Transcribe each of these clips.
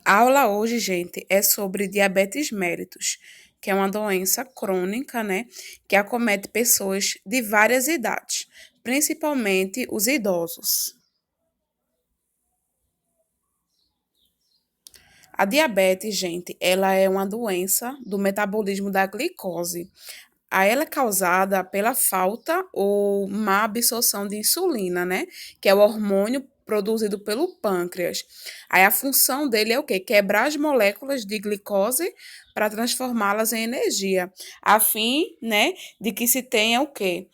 A aula hoje, gente, é sobre diabetes mellitus, que é uma doença crônica, né, que acomete pessoas de várias idades, principalmente os idosos. A diabetes, gente, ela é uma doença do metabolismo da glicose. Ela é causada pela falta ou má absorção de insulina, né? Que é o hormônio produzido pelo pâncreas. Aí a função dele é o quê? Quebrar as moléculas de glicose para transformá-las em energia, a fim, né, de que se tenha o quê?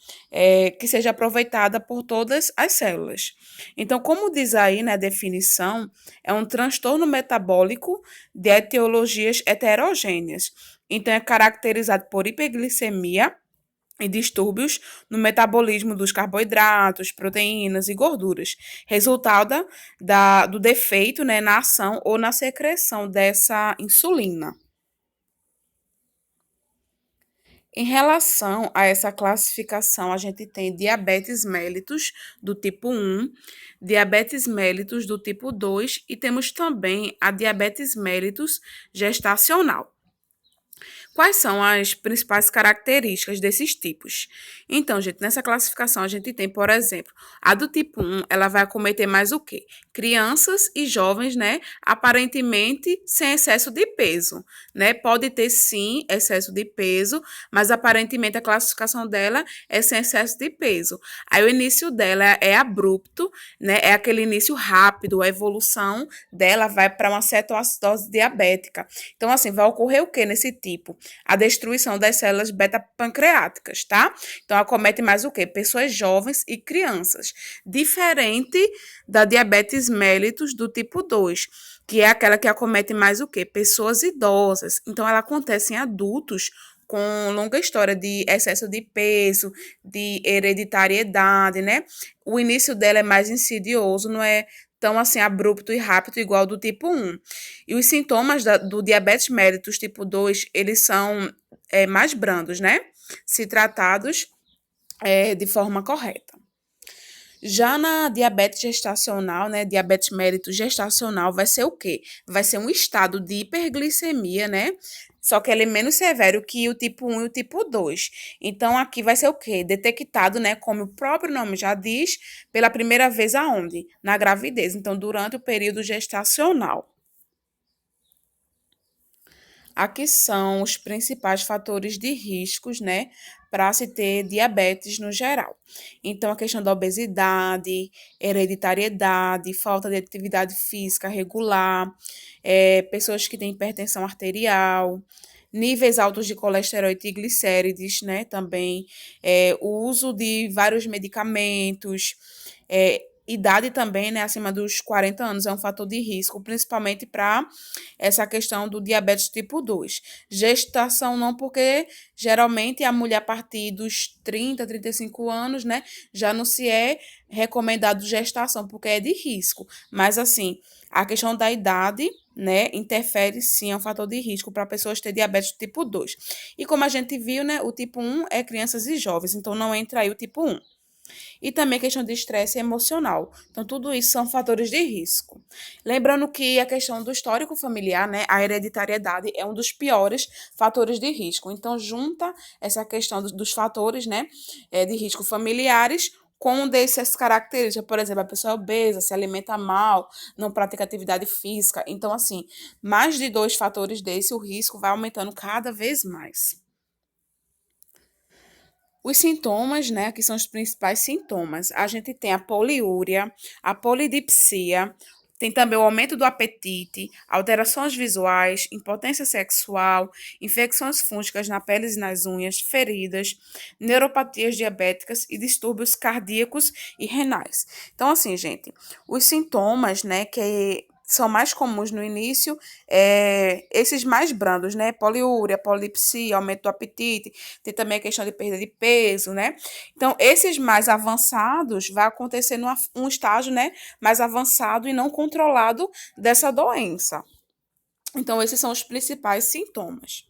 Que seja aproveitada por todas as células. Então, como diz aí na definição, é um transtorno metabólico de etiologias heterogêneas. Então, é caracterizado por hiperglicemia e distúrbios no metabolismo dos carboidratos, proteínas e gorduras, resultado do defeito, né, na ação ou na secreção dessa insulina. Em relação a essa classificação, a gente tem diabetes mellitus do tipo 1, diabetes mellitus do tipo 2 e temos também a diabetes mellitus gestacional. Quais são as principais características desses tipos? Então, gente, nessa classificação a gente tem, por exemplo, a do tipo 1, ela vai acometer mais o quê? Crianças e jovens, né, aparentemente sem excesso de peso, né? Pode ter sim excesso de peso, mas aparentemente a classificação dela é sem excesso de peso. Aí o início dela é abrupto, né? É aquele início rápido, a evolução dela vai para uma cetoacidose diabética. Então, assim, vai ocorrer o que nesse tipo? A destruição das células beta-pancreáticas, tá? Então, acomete mais o quê? Pessoas jovens e crianças. Diferente da diabetes mellitus do tipo 2, que é aquela que acomete mais o quê? Pessoas idosas. Então, ela acontece em adultos com longa história de excesso de peso, de hereditariedade, né? O início dela é mais insidioso, não é tão assim abrupto e rápido igual do tipo 1. E os sintomas do diabetes mellitus tipo 2, eles são mais brandos, né? Se tratados de forma correta. Já na diabetes gestacional, né, diabetes mellitus gestacional, vai ser o quê? Vai ser um estado de hiperglicemia, né? Só que ele é menos severo que o tipo 1 e o tipo 2. Então, aqui vai ser o quê? Detectado, né, como o próprio nome já diz, pela primeira vez aonde? Na gravidez. Então, durante o período gestacional. Aqui são os principais fatores de riscos, né, para se ter diabetes no geral. Então, a questão da obesidade, hereditariedade, falta de atividade física regular, pessoas que têm hipertensão arterial, níveis altos de colesterol e triglicérides, né, também, o uso de vários medicamentos, idade também, né, acima dos 40 anos é um fator de risco, principalmente para essa questão do diabetes tipo 2. Gestação não, porque geralmente a mulher a partir dos 35 anos, né, já não se é recomendado gestação, porque é de risco. Mas assim, a questão da idade, né, interfere sim, é um fator de risco para pessoas ter diabetes tipo 2. E como a gente viu, né, o tipo 1 é crianças e jovens, então não entra aí o tipo 1. E também questão de estresse emocional. Então, tudo isso são fatores de risco. Lembrando que a questão do histórico familiar, né, a hereditariedade é um dos piores fatores de risco. Então, junta essa questão dos fatores, né, de risco familiares com um dessas características, por exemplo, a pessoa é obesa, se alimenta mal, não pratica atividade física. Então, assim, mais de dois fatores desse, o risco vai aumentando cada vez mais. Os sintomas, né, que são os principais sintomas, a gente tem a poliúria, a polidipsia, tem também o aumento do apetite, alterações visuais, impotência sexual, infecções fúngicas na pele e nas unhas, feridas, neuropatias diabéticas e distúrbios cardíacos e renais. Então, assim, gente, os sintomas, né, que são mais comuns no início, esses mais brandos, né? Poliúria, polipsia, aumento do apetite, tem também a questão de perda de peso, né? Então, esses mais avançados vai acontecer num estágio, né, mais avançado e não controlado dessa doença. Então, esses são os principais sintomas.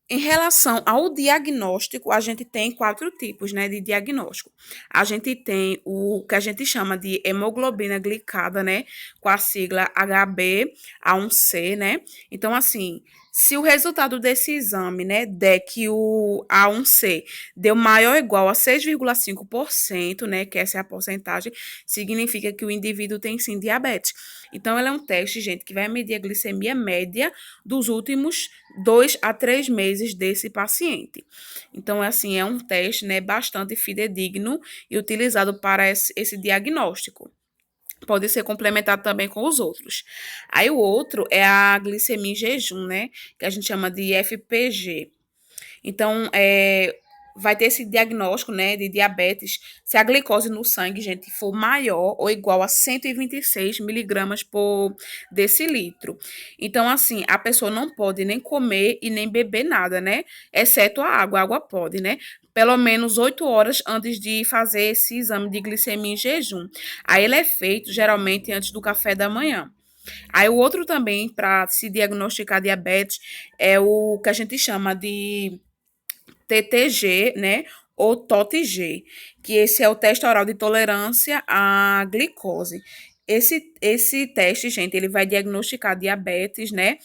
Em relação ao diagnóstico, a gente tem 4 tipos, né, de diagnóstico. A gente tem o que a gente chama de hemoglobina glicada, né, com a sigla HbA1c, né. Então, assim, se o resultado desse exame, né, der que o A1c deu maior ou igual a 6,5%, né, que essa é a porcentagem, significa que o indivíduo tem sim diabetes. Então, ela é um teste, gente, que vai medir a glicemia média dos últimos 2 a 3 meses desse paciente. Então, assim, é um teste, né, bastante fidedigno e utilizado para esse diagnóstico. Pode ser complementado também com os outros. Aí o outro é a glicemia em jejum, né, que a gente chama de FPG. Então, vai ter esse diagnóstico, né, de diabetes se a glicose no sangue, gente, for maior ou igual a 126 miligramas por decilitro. Então, assim, a pessoa não pode nem comer e nem beber nada, né, exceto a água. A água pode, né, pelo menos 8 horas antes de fazer esse exame de glicemia em jejum. Aí ele é feito geralmente antes do café da manhã. Aí o outro também para se diagnosticar diabetes é o que a gente chama de TTG, né? Ou TOTG, que esse é o teste oral de tolerância à glicose. Esse teste, gente, ele vai diagnosticar diabetes, né?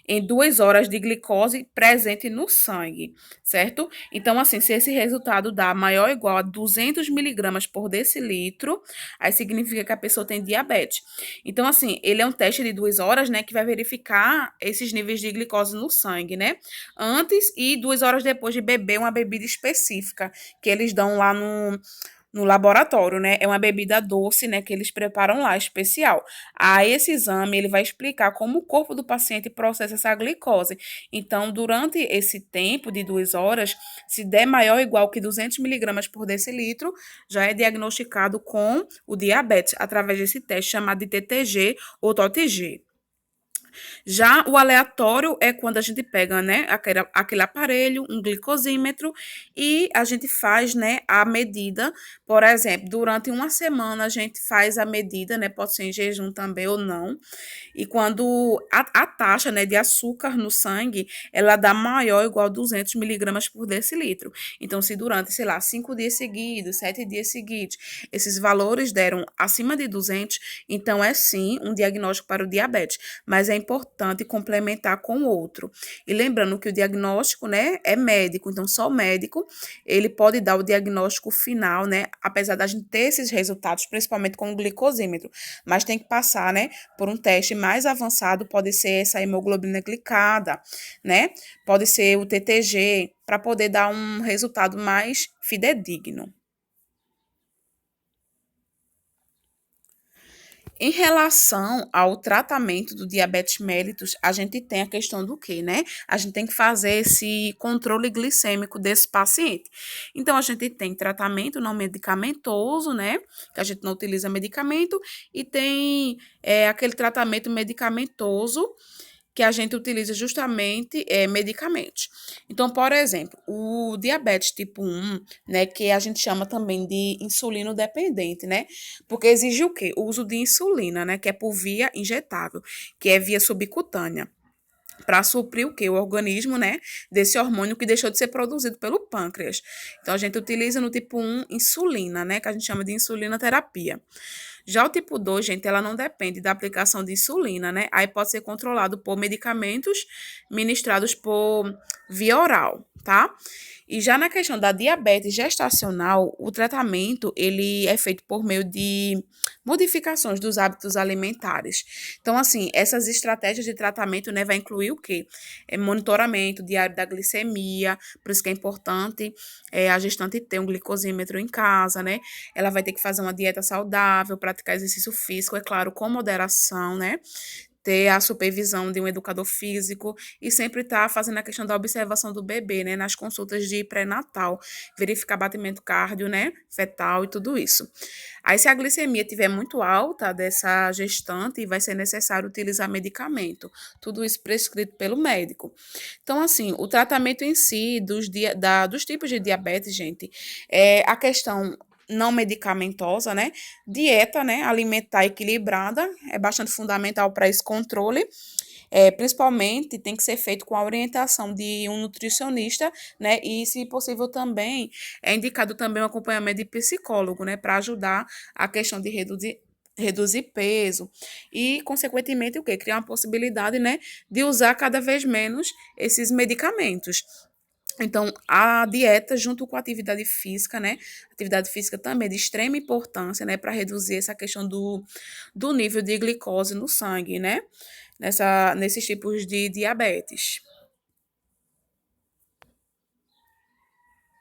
Em 2 horas de glicose presente no sangue, certo? Então, assim, se esse resultado dá maior ou igual a 200 miligramas por decilitro, aí significa que a pessoa tem diabetes. Então, assim, ele é um teste de 2 horas, né, que vai verificar esses níveis de glicose no sangue, né? Antes e 2 horas depois de beber uma bebida específica que eles dão lá no laboratório, né? É uma bebida doce, né, que eles preparam lá, especial. Aí esse exame, ele vai explicar como o corpo do paciente processa essa glicose. Então, durante esse tempo de 2 horas, se der maior ou igual que 200 miligramas por decilitro, já é diagnosticado com o diabetes, através desse teste chamado de TTG ou TOTG. Já o aleatório é quando a gente pega, né, aquele aparelho, um glicosímetro, e a gente faz, né, a medida. Por exemplo, durante uma semana a gente faz a medida, né, pode ser em jejum também ou não. E quando a taxa, né, de açúcar no sangue, ela dá maior ou igual a 200 miligramas por decilitro. Então, se durante, sei lá, 5 dias seguidos, 7 dias seguidos, esses valores deram acima de 200, então é sim um diagnóstico para o diabetes, mas é importante complementar com outro. E lembrando que o diagnóstico, né, é médico, então só o médico, ele pode dar o diagnóstico final, né, apesar da gente ter esses resultados, principalmente com o glicosímetro, mas tem que passar, né, por um teste mais avançado, pode ser essa hemoglobina glicada, né, pode ser o TTG, para poder dar um resultado mais fidedigno. Em relação ao tratamento do diabetes mellitus, a gente tem a questão do quê, né? A gente tem que fazer esse controle glicêmico desse paciente. Então, a gente tem tratamento não medicamentoso, né? Que a gente não utiliza medicamento, e tem aquele tratamento medicamentoso que a gente utiliza justamente medicamentos. Então, por exemplo, o diabetes tipo 1, né, que a gente chama também de insulino dependente, né? Porque exige o quê? O uso de insulina, né, que é por via injetável, que é via subcutânea, para suprir o quê? O organismo, né, desse hormônio que deixou de ser produzido pelo pâncreas. Então, a gente utiliza no tipo 1 insulina, né, que a gente chama de insulina terapia. Já o tipo 2, gente, ela não depende da aplicação de insulina, né? Aí pode ser controlado por medicamentos ministrados por via oral, tá? E já na questão da diabetes gestacional, o tratamento ele é feito por meio de modificações dos hábitos alimentares. Então, assim, essas estratégias de tratamento, né, vai incluir o quê? Monitoramento diário da glicemia, por isso que é importante a gestante ter um glicosímetro em casa, né? Ela vai ter que fazer uma dieta saudável, praticar exercício físico, é claro, com moderação, né? Ter a supervisão de um educador físico e sempre estar fazendo a questão da observação do bebê, né, nas consultas de pré-natal, verificar batimento cardio, né, fetal e tudo isso. Aí, se a glicemia estiver muito alta dessa gestante, vai ser necessário utilizar medicamento, tudo isso prescrito pelo médico. Então, assim, o tratamento em si dos tipos de diabetes, gente, é a questão não medicamentosa, né? Dieta, né, alimentar equilibrada é bastante fundamental para esse controle. Principalmente tem que ser feito com a orientação de um nutricionista, né? E, se possível, também é indicado também um acompanhamento de psicólogo, né? Para ajudar a questão de reduzir peso e, consequentemente, o quê? Criar uma possibilidade, né, de usar cada vez menos esses medicamentos. Então, a dieta junto com a atividade física, né? Atividade física também é de extrema importância, né? Para reduzir essa questão do nível de glicose no sangue, né? Nesses tipos de diabetes.